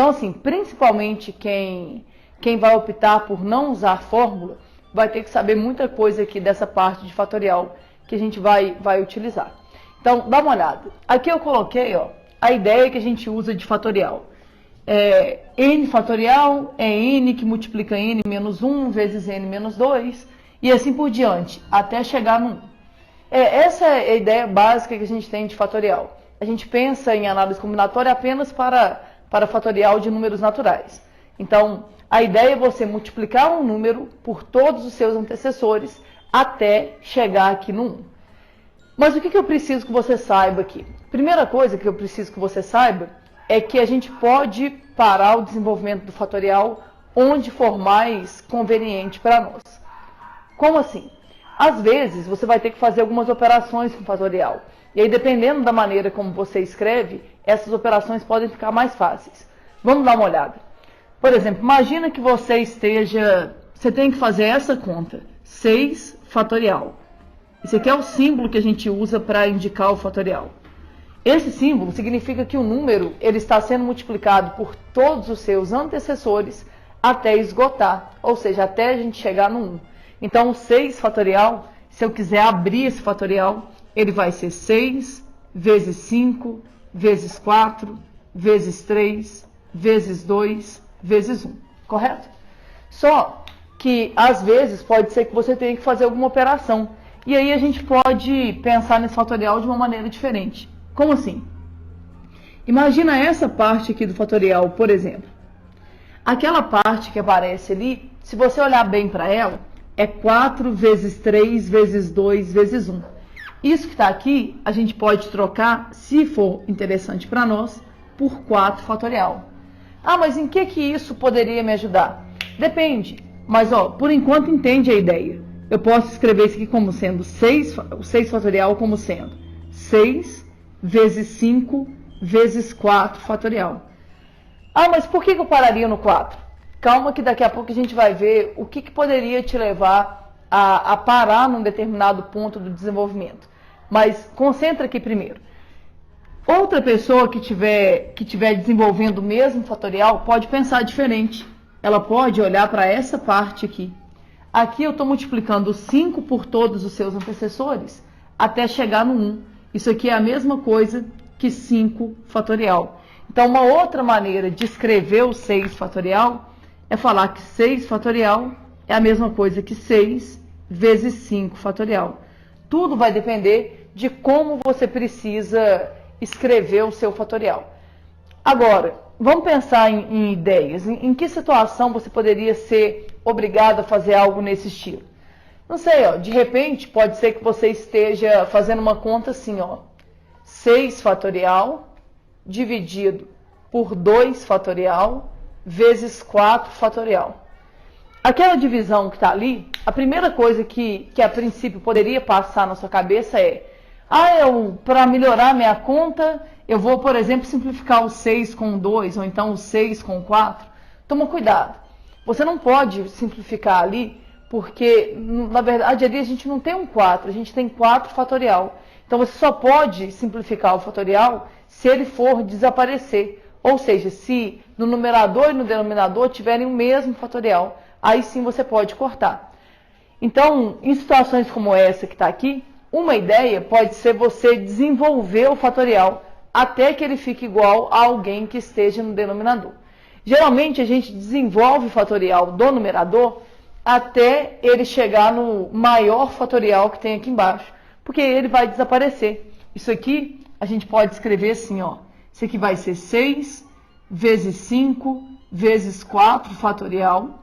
Então, assim, principalmente quem vai optar por não usar fórmula, vai ter que saber muita coisa aqui dessa parte de fatorial que a gente vai utilizar. Então, dá uma olhada. Aqui eu coloquei, ó, a ideia que a gente usa de fatorial. N fatorial é n que multiplica n menos 1 vezes n menos 2, e assim por diante, até chegar no 1. Essa é a ideia básica que a gente tem de fatorial. A gente pensa em análise combinatória apenas para fatorial de números naturais. Então, a ideia é você multiplicar um número por todos os seus antecessores até chegar aqui no 1. Mas o que eu preciso que você saiba aqui? Primeira coisa que eu preciso que você saiba é que a gente pode parar o desenvolvimento do fatorial onde for mais conveniente para nós. Como assim? Às vezes, você vai ter que fazer algumas operações com fatorial. E aí, dependendo da maneira como você escreve, essas operações podem ficar mais fáceis. Vamos dar uma olhada. Por exemplo, imagina que você tem que fazer essa conta, 6 fatorial. Esse aqui é o símbolo que a gente usa para indicar o fatorial. Esse símbolo significa que o número ele está sendo multiplicado por todos os seus antecessores até esgotar, ou seja, até a gente chegar no 1. Então, o 6 fatorial, se eu quiser abrir esse fatorial, ele vai ser 6 vezes 5 vezes 4 vezes 3 vezes 2 vezes 1, correto? Só que, às vezes, pode ser que você tenha que fazer alguma operação. E aí a gente pode pensar nesse fatorial de uma maneira diferente. Como assim? Imagina essa parte aqui do fatorial, por exemplo. Aquela parte que aparece ali, se você olhar bem para ela, é 4 vezes 3 vezes 2 vezes 1. Isso que está aqui, a gente pode trocar, se for interessante para nós, por 4 fatorial. Ah, mas em que isso poderia me ajudar? Depende, mas ó, por enquanto entende a ideia. Eu posso escrever isso aqui como sendo o 6 fatorial como sendo 6 vezes 5 vezes 4 fatorial. Ah, mas por que eu pararia no 4? Calma que daqui a pouco a gente vai ver o que poderia te levar a parar num determinado ponto do desenvolvimento. Mas concentra aqui primeiro. Outra pessoa que estiver desenvolvendo o mesmo fatorial pode pensar diferente. Ela pode olhar para essa parte aqui. Aqui eu estou multiplicando 5 por todos os seus antecessores até chegar no 1. Isso aqui é a mesma coisa que 5 fatorial. Então, uma outra maneira de escrever o 6 fatorial é falar que 6 fatorial é a mesma coisa que 6 vezes 5 fatorial. Tudo vai depender de como você precisa escrever o seu fatorial. Agora, vamos pensar em ideias. Em que situação você poderia ser obrigado a fazer algo nesse estilo? Não sei, ó, de repente pode ser que você esteja fazendo uma conta assim, ó, 6 fatorial dividido por 2 fatorial vezes 4 fatorial. Aquela divisão que está ali, a primeira coisa que a princípio poderia passar na sua cabeça é: para melhorar minha conta, eu vou, por exemplo, simplificar o 6 com 2, ou então o 6 com 4. Toma cuidado. Você não pode simplificar ali, porque, na verdade, ali a gente não tem um 4, a gente tem 4 fatorial. Então, você só pode simplificar o fatorial se ele for desaparecer. Ou seja, se no numerador e no denominador tiverem o mesmo fatorial, aí sim você pode cortar. Então, em situações como essa que está aqui, uma ideia pode ser você desenvolver o fatorial até que ele fique igual a alguém que esteja no denominador. Geralmente, a gente desenvolve o fatorial do numerador até ele chegar no maior fatorial que tem aqui embaixo, porque ele vai desaparecer. Isso aqui a gente pode escrever assim, ó. Isso aqui vai ser 6 vezes 5 vezes 4 fatorial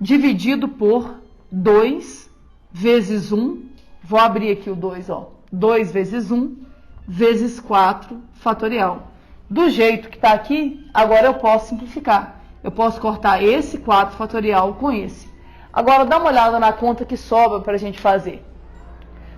dividido por 2 vezes 1. Vou abrir aqui o 2, ó. 2 vezes 1 vezes 4 fatorial. Do jeito que está aqui, agora eu posso simplificar. Eu posso cortar esse 4 fatorial com esse. Agora, dá uma olhada na conta que sobra para a gente fazer.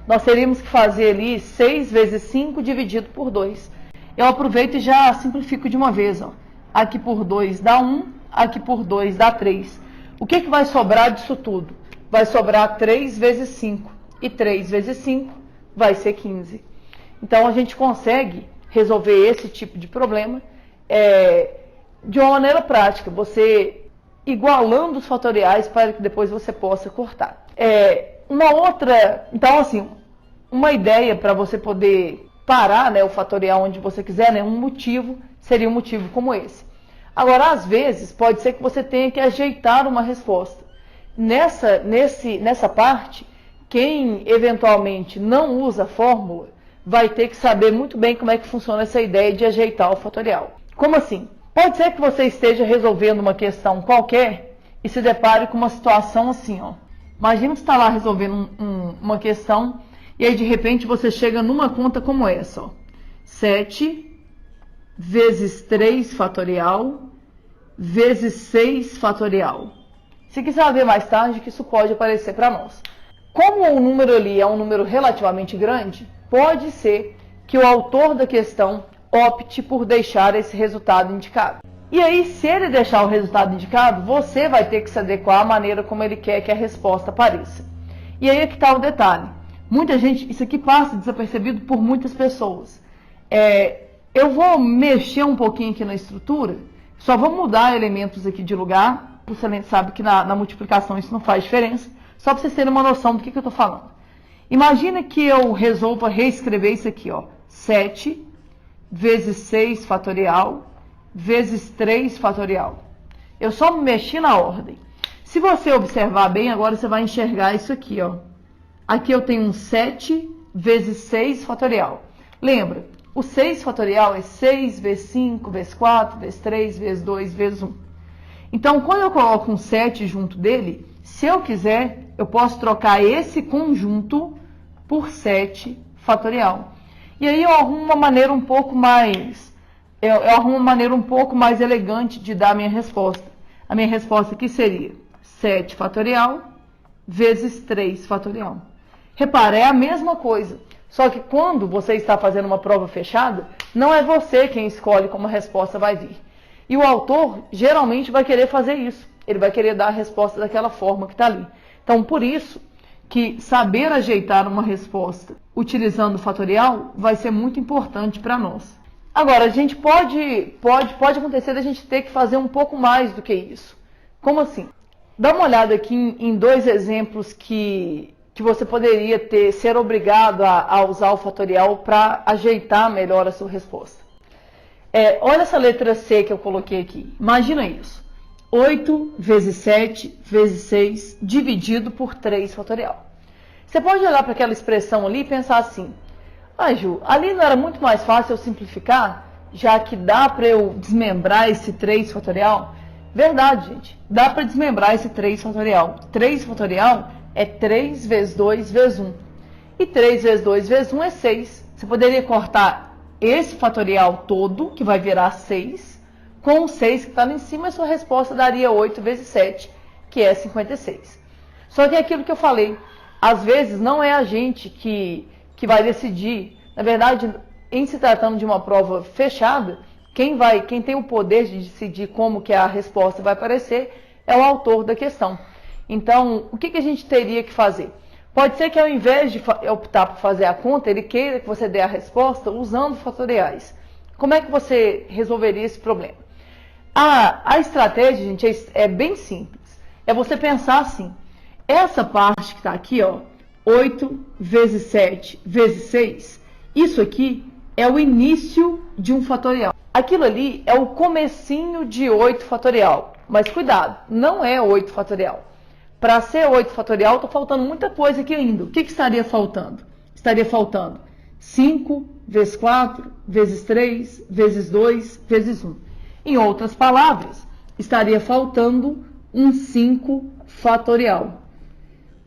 Nós teríamos que fazer ali 6 vezes 5 dividido por 2. Eu aproveito e já simplifico de uma vez. Ó. Aqui por 2 dá 1, aqui por 2 dá 3. O que vai sobrar disso tudo? Vai sobrar 3 vezes 5. E 3 vezes 5 vai ser 15. Então, a gente consegue resolver esse tipo de problema de uma maneira prática, você igualando os fatoriais para que depois você possa cortar. Então assim, uma ideia para você poder parar, né, o fatorial onde você quiser, né, um motivo seria um motivo como esse. Agora, às vezes, pode ser que você tenha que ajeitar uma resposta. Nessa parte, quem eventualmente não usa a fórmula vai ter que saber muito bem como é que funciona essa ideia de ajeitar o fatorial. Como assim? Pode ser que você esteja resolvendo uma questão qualquer e se depare com uma situação assim, ó. Imagina que você está lá resolvendo uma questão e aí de repente você chega numa conta como essa, ó. 7 vezes 3 fatorial vezes 6 fatorial. Se quiser ver mais tarde, que isso pode aparecer para nós. Como o número ali é um número relativamente grande, pode ser que o autor da questão opte por deixar esse resultado indicado. E aí, se ele deixar o resultado indicado, você vai ter que se adequar à maneira como ele quer que a resposta apareça. E aí é que está o detalhe. Muita gente, isso aqui passa desapercebido por muitas pessoas. Eu vou mexer um pouquinho aqui na estrutura, só vou mudar elementos aqui de lugar, você sabe que na multiplicação isso não faz diferença, só para vocês terem uma noção do que eu estou falando. Imagina que eu resolva reescrever isso aqui, ó, 7 vezes 6 fatorial vezes 3 fatorial. Eu só mexi na ordem. Se você observar bem, agora você vai enxergar isso aqui, ó. Aqui eu tenho um 7 vezes 6 fatorial. Lembra, o 6 fatorial é 6 vezes 5 vezes 4 vezes 3 vezes 2 vezes 1. Então, quando eu coloco um 7 junto dele, se eu quiser, eu posso trocar esse conjunto por 7 fatorial. E aí eu arrumo uma maneira um pouco mais... Eu arrumo uma maneira um pouco mais elegante de dar a minha resposta. A minha resposta aqui seria 7 fatorial vezes 3 fatorial. Repara, é a mesma coisa. Só que quando você está fazendo uma prova fechada, não é você quem escolhe como a resposta vai vir. E o autor geralmente vai querer fazer isso. Ele vai querer dar a resposta daquela forma que está ali. Então, por isso que saber ajeitar uma resposta utilizando o fatorial vai ser muito importante para nós. Agora, a gente pode acontecer da gente ter que fazer um pouco mais do que isso. Como assim? Dá uma olhada aqui em dois exemplos que você poderia ser obrigado a usar o fatorial para ajeitar melhor a sua resposta. Olha essa letra C que eu coloquei aqui. Imagina isso. 8 vezes 7 vezes 6 dividido por 3 fatorial. Você pode olhar para aquela expressão ali e pensar assim: ah, Ju, ali não era muito mais fácil eu simplificar, já que dá para eu desmembrar esse 3 fatorial? Verdade, gente. Dá para desmembrar esse 3 fatorial. 3 fatorial é 3 vezes 2 vezes 1. E 3 vezes 2 vezes 1 é 6. Você poderia cortar esse fatorial todo, que vai virar 6, com o 6 que está lá em cima, a sua resposta daria 8 vezes 7, que é 56. Só que é aquilo que eu falei, às vezes não é a gente que vai decidir. Na verdade, em se tratando de uma prova fechada, quem tem o poder de decidir como que a resposta vai aparecer é o autor da questão. Então, o que a gente teria que fazer? Pode ser que ao invés de optar por fazer a conta, ele queira que você dê a resposta usando fatoriais. Como é que você resolveria esse problema? A estratégia, gente, é bem simples. É você pensar assim: essa parte que está aqui, ó, 8 vezes 7 vezes 6, isso aqui é o início de um fatorial. Aquilo ali é o comecinho de 8 fatorial. Mas cuidado, não é 8 fatorial. Para ser 8 fatorial, está faltando muita coisa aqui ainda. O que estaria faltando? Estaria faltando 5 vezes 4 vezes 3 vezes 2 vezes 1. Em outras palavras, estaria faltando um 5 fatorial.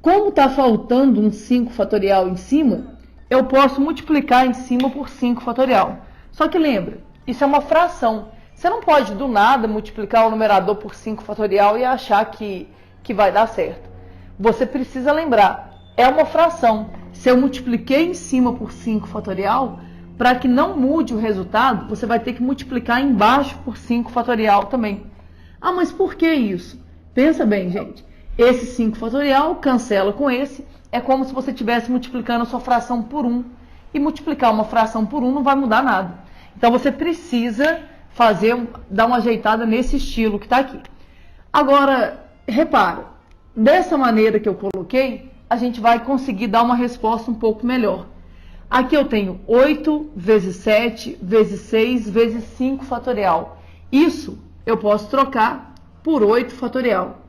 Como está faltando um 5 fatorial em cima, eu posso multiplicar em cima por 5 fatorial. Só que lembra, isso é uma fração. Você não pode do nada multiplicar o numerador por 5 fatorial e achar que vai dar certo. Você precisa lembrar, é uma fração. Se eu multipliquei em cima por 5 fatorial, para que não mude o resultado, você vai ter que multiplicar embaixo por 5 fatorial também. Ah, mas por que isso? Pensa bem, gente. Esse 5 fatorial cancela com esse. É como se você estivesse multiplicando a sua fração por 1. E multiplicar uma fração por 1 não vai mudar nada. Então, você precisa dar uma ajeitada nesse estilo que está aqui. Agora, repara, dessa maneira que eu coloquei, a gente vai conseguir dar uma resposta um pouco melhor. Aqui eu tenho 8 vezes 7 vezes 6 vezes 5 fatorial. Isso eu posso trocar por 8 fatorial.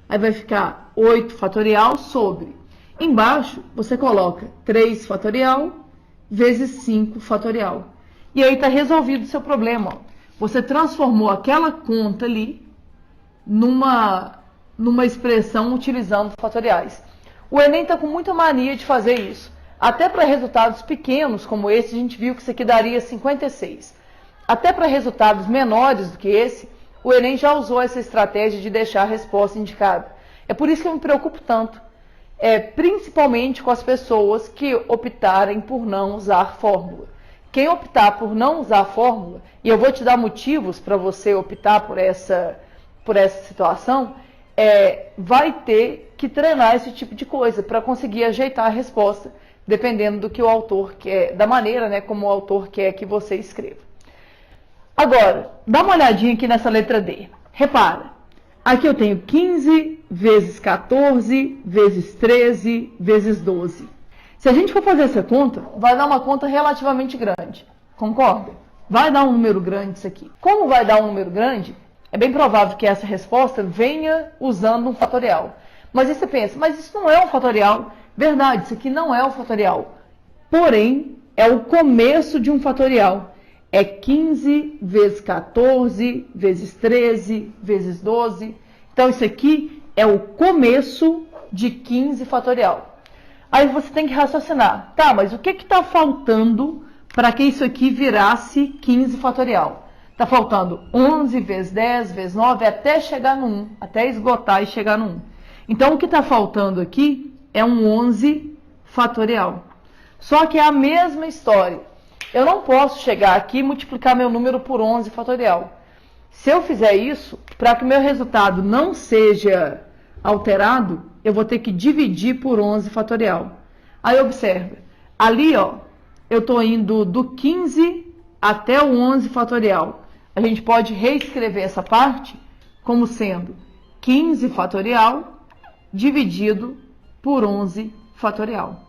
Aí vai ficar 8 fatorial sobre. Embaixo você coloca 3 fatorial vezes 5 fatorial. E aí está resolvido o seu problema. Ó. Você transformou aquela conta ali numa expressão utilizando fatoriais. O Enem está com muita mania de fazer isso. Até para resultados pequenos como esse, a gente viu que isso aqui daria 56. Até para resultados menores do que esse, o Enem já usou essa estratégia de deixar a resposta indicada. É por isso que eu me preocupo tanto, principalmente com as pessoas que optarem por não usar fórmula. Quem optar por não usar fórmula, e eu vou te dar motivos para você optar por essa situação, vai ter que treinar esse tipo de coisa para conseguir ajeitar a resposta, dependendo do que o autor quer, da maneira, né, como o autor quer que você escreva. Agora, dá uma olhadinha aqui nessa letra D. Repara, aqui eu tenho 15 vezes 14 vezes 13 vezes 12. Se a gente for fazer essa conta, vai dar uma conta relativamente grande. Concorda? Vai dar um número grande isso aqui. Como vai dar um número grande, é bem provável que essa resposta venha usando um fatorial. Mas aí você pensa, mas isso não é um fatorial. Verdade, isso aqui não é um fatorial. Porém, é o começo de um fatorial. É 15 vezes 14 vezes 13 vezes 12. Então, isso aqui é o começo de 15 fatorial. Aí você tem que raciocinar. Tá, mas o que está faltando para que isso aqui virasse 15 fatorial? Está faltando 11 vezes 10 vezes 9 até chegar no 1. Até esgotar e chegar no 1. Então, o que está faltando aqui é um 11 fatorial. Só que é a mesma história. Eu não posso chegar aqui e multiplicar meu número por 11 fatorial. Se eu fizer isso, para que o meu resultado não seja alterado, eu vou ter que dividir por 11 fatorial. Aí observa, ali ó, eu estou indo do 15 até o 11 fatorial. A gente pode reescrever essa parte como sendo 15 fatorial dividido por 11 fatorial.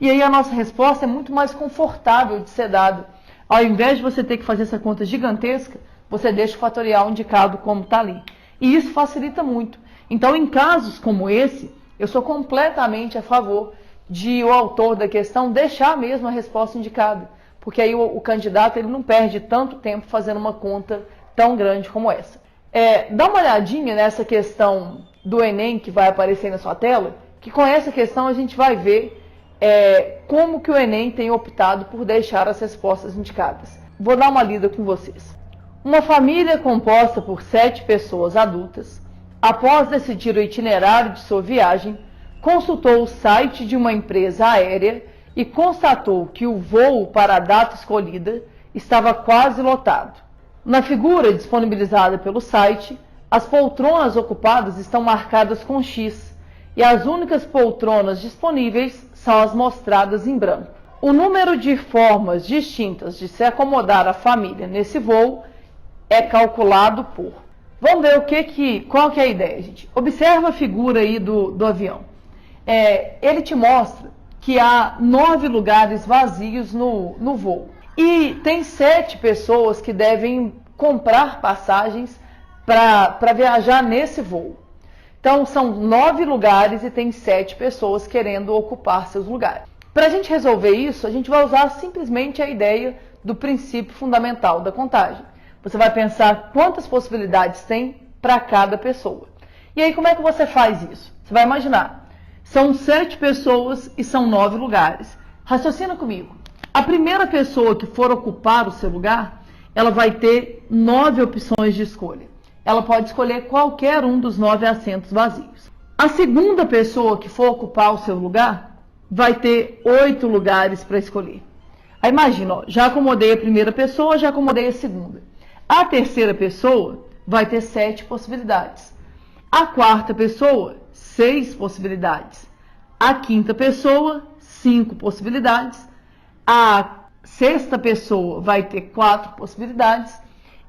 E aí a nossa resposta é muito mais confortável de ser dada. Ao invés de você ter que fazer essa conta gigantesca, você deixa o fatorial indicado como está ali. E isso facilita muito. Então, em casos como esse, eu sou completamente a favor de o autor da questão deixar mesmo a resposta indicada. Porque aí o candidato ele não perde tanto tempo fazendo uma conta tão grande como essa. Dá uma olhadinha nessa questão do Enem que vai aparecer na sua tela, que com essa questão a gente vai ver como que o Enem tem optado por deixar as respostas indicadas. Vou dar uma lida com vocês. Uma família composta por 7 pessoas adultas, após decidir o itinerário de sua viagem, consultou o site de uma empresa aérea e constatou que o voo para a data escolhida estava quase lotado. Na figura disponibilizada pelo site, as poltronas ocupadas estão marcadas com X e as únicas poltronas disponíveis são as mostradas em branco. O número de formas distintas de se acomodar a família nesse voo é calculado por... Vamos ver qual que é a ideia, gente. Observa a figura aí do avião. Ele te mostra que há 9 lugares vazios no voo. E tem 7 pessoas que devem comprar passagens para viajar nesse voo. Então, são 9 lugares e tem 7 pessoas querendo ocupar seus lugares. Para a gente resolver isso, a gente vai usar simplesmente a ideia do princípio fundamental da contagem. Você vai pensar quantas possibilidades tem para cada pessoa. E aí, como é que você faz isso? Você vai imaginar, são 7 pessoas e são 9 lugares. Raciocina comigo. A primeira pessoa que for ocupar o seu lugar, ela vai ter 9 opções de escolha. Ela pode escolher qualquer um dos 9 assentos vazios. A segunda pessoa que for ocupar o seu lugar, vai ter 8 lugares para escolher. Aí imagina, ó, já acomodei a primeira pessoa, já acomodei a segunda. A terceira pessoa vai ter 7 possibilidades. A quarta pessoa, 6 possibilidades. A quinta pessoa, 5 possibilidades. A sexta pessoa vai ter 4 possibilidades.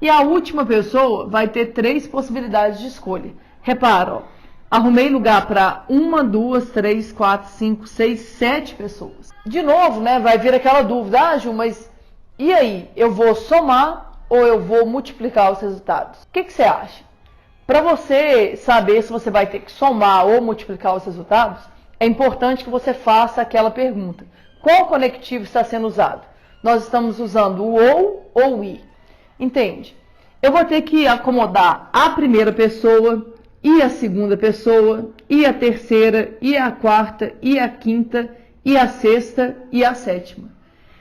E a última pessoa vai ter 3 possibilidades de escolha. Repara, ó, arrumei lugar para 1, 2, 3, 4, 5, 6, 7 pessoas. De novo, né, vai vir aquela dúvida, ah, Ju, mas e aí? Eu vou somar ou eu vou multiplicar os resultados? O que você acha? Para você saber se você vai ter que somar ou multiplicar os resultados, é importante que você faça aquela pergunta. Qual conectivo está sendo usado? Nós estamos usando o ou o i. Entende? Eu vou ter que acomodar a primeira pessoa, e a segunda pessoa, e a terceira, e a quarta, e a quinta, e a sexta, e a sétima.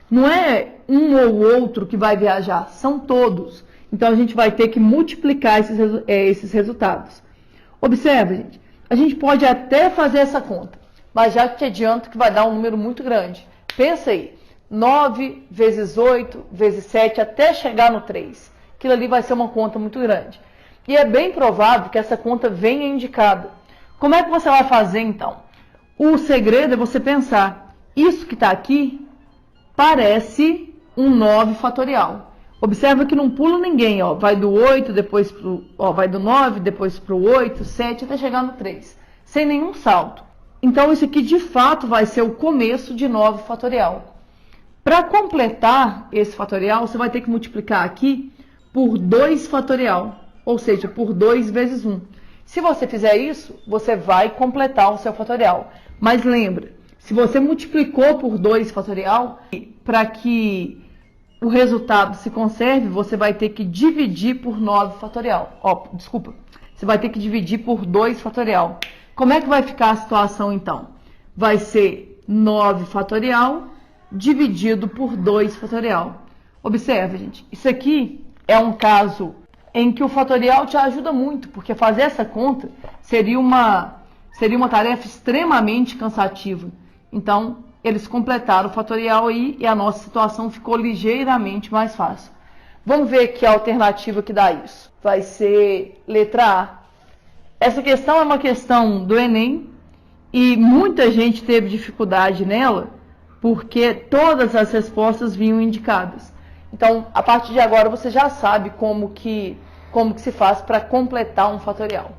Não é um ou outro que vai viajar, são todos. Então, a gente vai ter que multiplicar esses resultados. Observe, gente, a gente pode até fazer essa conta, mas já te adianto que vai dar um número muito grande. Pensa aí, 9 vezes 8 vezes 7 até chegar no 3. Aquilo ali vai ser uma conta muito grande. E é bem provável que essa conta venha indicada. Como é que você vai fazer então? O segredo é você pensar, isso que está aqui parece um 9 fatorial. Observa que não pula ninguém, ó. Vai do 8, depois vai do 9, depois para o 8, 7, até chegar no 3. Sem nenhum salto. Então, isso aqui de fato vai ser o começo de 9 fatorial. Para completar esse fatorial, você vai ter que multiplicar aqui por 2 fatorial, ou seja, por 2 vezes 1. Se você fizer isso, você vai completar o seu fatorial. Mas lembra, se você multiplicou por 2 fatorial, para que o resultado se conserve, você vai ter que dividir por 9 fatorial. Você vai ter que dividir por 2 fatorial. Como é que vai ficar a situação então? Vai ser 9 fatorial dividido por 2 fatorial. Observe, gente, isso aqui é um caso em que o fatorial te ajuda muito, porque fazer essa conta seria uma tarefa extremamente cansativa. Então, eles completaram o fatorial aí e a nossa situação ficou ligeiramente mais fácil. Vamos ver que alternativa que dá isso. Vai ser letra A. Essa questão é uma questão do Enem e muita gente teve dificuldade nela, porque todas as respostas vinham indicadas. Então, a partir de agora, você já sabe como que se faz para completar um fatorial.